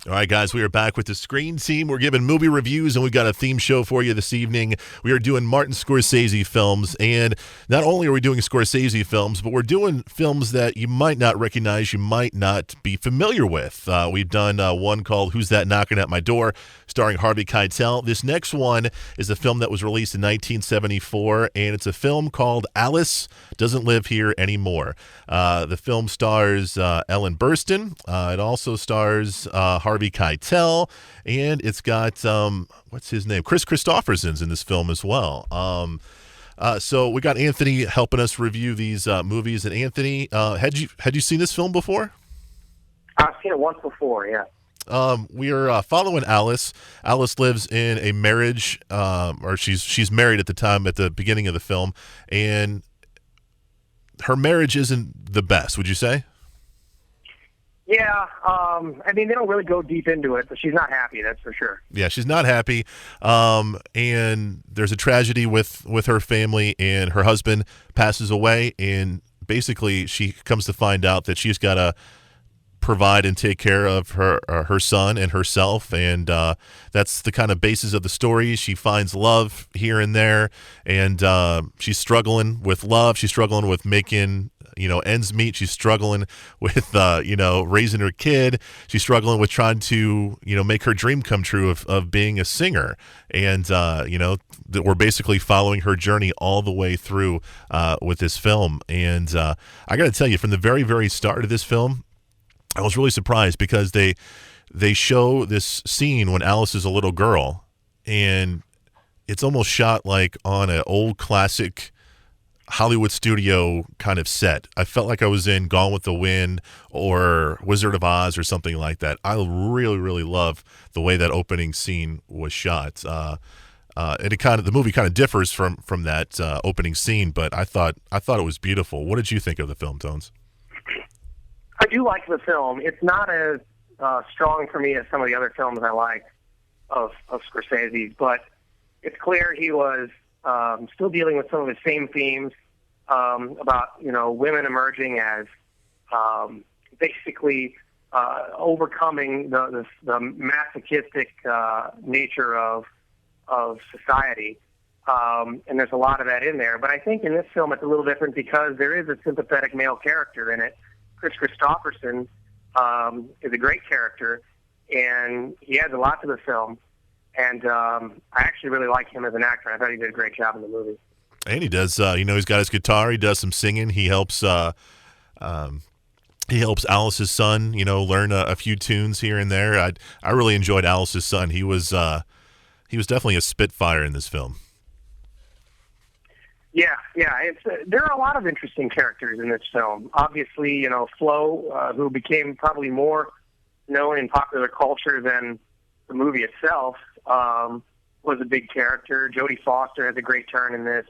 All right, guys, we are back with the Screen Team. We're giving movie reviews, and we've got a theme show for you this evening. We are doing Martin Scorsese films, and not only are we doing Scorsese films, but we're doing films that you might not recognize, you might not be familiar with. We've done one called Who's That Knocking at My Door, starring Harvey Keitel. This next one is a film that was released in 1974, and it's a film called Alice Doesn't Live Here Anymore. The film stars Ellen Burstyn. It also stars Harvey Keitel, and it's got what's his name? Chris Christopherson's in this film as well. So we got Anthony helping us review these movies. And Anthony, had you seen this film before? I've seen it once before, yeah. We are following Alice. Alice lives in a marriage, or she's married at the beginning of the film, and her marriage isn't the best. Would you say? Yeah, I mean, they don't really go deep into it, but she's not happy, that's for sure. Yeah, she's not happy, and there's a tragedy with her family, and her husband passes away, and basically she comes to find out that she's got to provide and take care of her son and herself, and that's the kind of basis of the story. She finds love here and there, and she's struggling with love. She's struggling with making ends meet. She's struggling with raising her kid. She's struggling with trying to make her dream come true of being a singer, and that we're basically following her journey all the way through with this film. And I got to tell you, from the very, very start of this film, I was really surprised because they show this scene when Alice is a little girl, and it's almost shot like on an old classic Hollywood studio kind of set. I felt like I was in Gone with the Wind or Wizard of Oz or something like that. I really, really love the way that opening scene was shot. And the movie kind of differs from that opening scene, but I thought it was beautiful. What did you think of the film, Tones? I do like the film. It's not as strong for me as some of the other films I like of Scorsese's, but it's clear he was still dealing with some of the same themes about women emerging as basically overcoming the masochistic nature of society, and there's a lot of that in there. But I think in this film it's a little different because there is a sympathetic male character in it. Chris Christopherson is a great character, and he adds a lot to the film. And I actually really like him as an actor. I thought he did a great job in the movie. And he does. He's got his guitar. He does some singing. He helps. He helps Alice's son. Learn a few tunes here and there. I really enjoyed Alice's son. He was definitely a spitfire in this film. Yeah. There are a lot of interesting characters in this film. Obviously, Flo, who became probably more known in popular culture than the movie itself, was a big character. Jodie Foster has a great turn in this.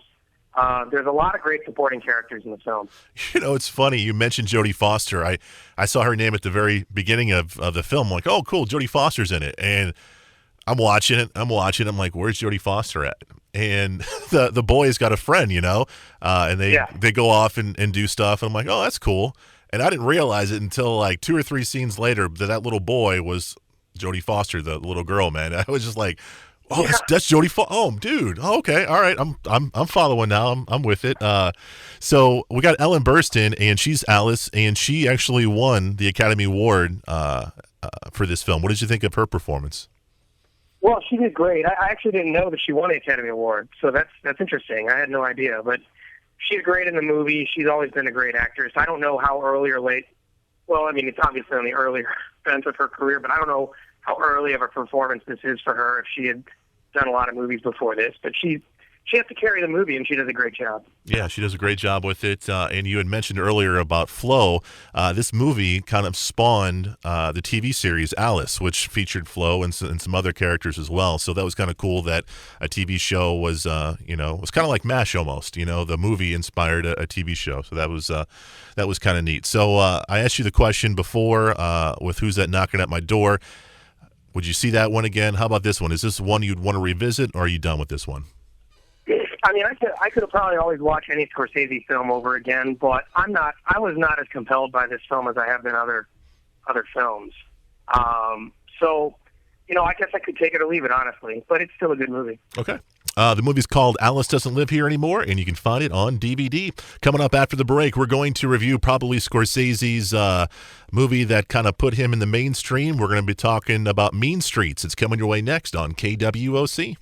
There's a lot of great supporting characters in the film. It's funny. You mentioned Jodie Foster. I saw her name at the very beginning of the film. I'm like, oh, cool, Jodie Foster's in it. And I'm watching it. I'm like, where's Jodie Foster at? And the boy's got a friend, and they go off and do stuff. And I'm like, oh, that's cool. And I didn't realize it until like 2 or 3 scenes later that little boy was Jodie Foster, the little girl, man. I was just like, oh, that's Jodie Foster. Oh, dude. Oh, okay. All right. I'm following now. I'm with it. So we got Ellen Burstyn, and she's Alice, and she actually won the Academy Award for this film. What did you think of her performance? Well, she did great. I actually didn't know that she won the Academy Award, so that's interesting. I had no idea, but she's great in the movie. She's always been a great actress. I don't know how early or late. Well, I mean, it's obviously on the earlier fence of her career, but I don't know how early of a performance this is for her, if she had done a lot of movies before this. But she has to carry the movie, and she does a great job. Yeah, she does a great job with it. And you had mentioned earlier about Flo. This movie kind of spawned the TV series Alice, which featured Flo and some other characters as well. So that was kind of cool that a TV show was, was kind of like MASH almost. The movie inspired a TV show. So that was kind of neat. So I asked you the question before with Who's That Knocking at My Door. Would you see that one again? How about this one? Is this one you'd want to revisit, or are you done with this one? I mean, I could have probably always watched any Scorsese film over again, but I was not as compelled by this film as I have been other films. So, I guess I could take it or leave it, honestly, but it's still a good movie. Okay. The movie's called Alice Doesn't Live Here Anymore, and you can find it on DVD. Coming up after the break, we're going to review probably Scorsese's movie that kind of put him in the mainstream. We're going to be talking about Mean Streets. It's coming your way next on KWOC.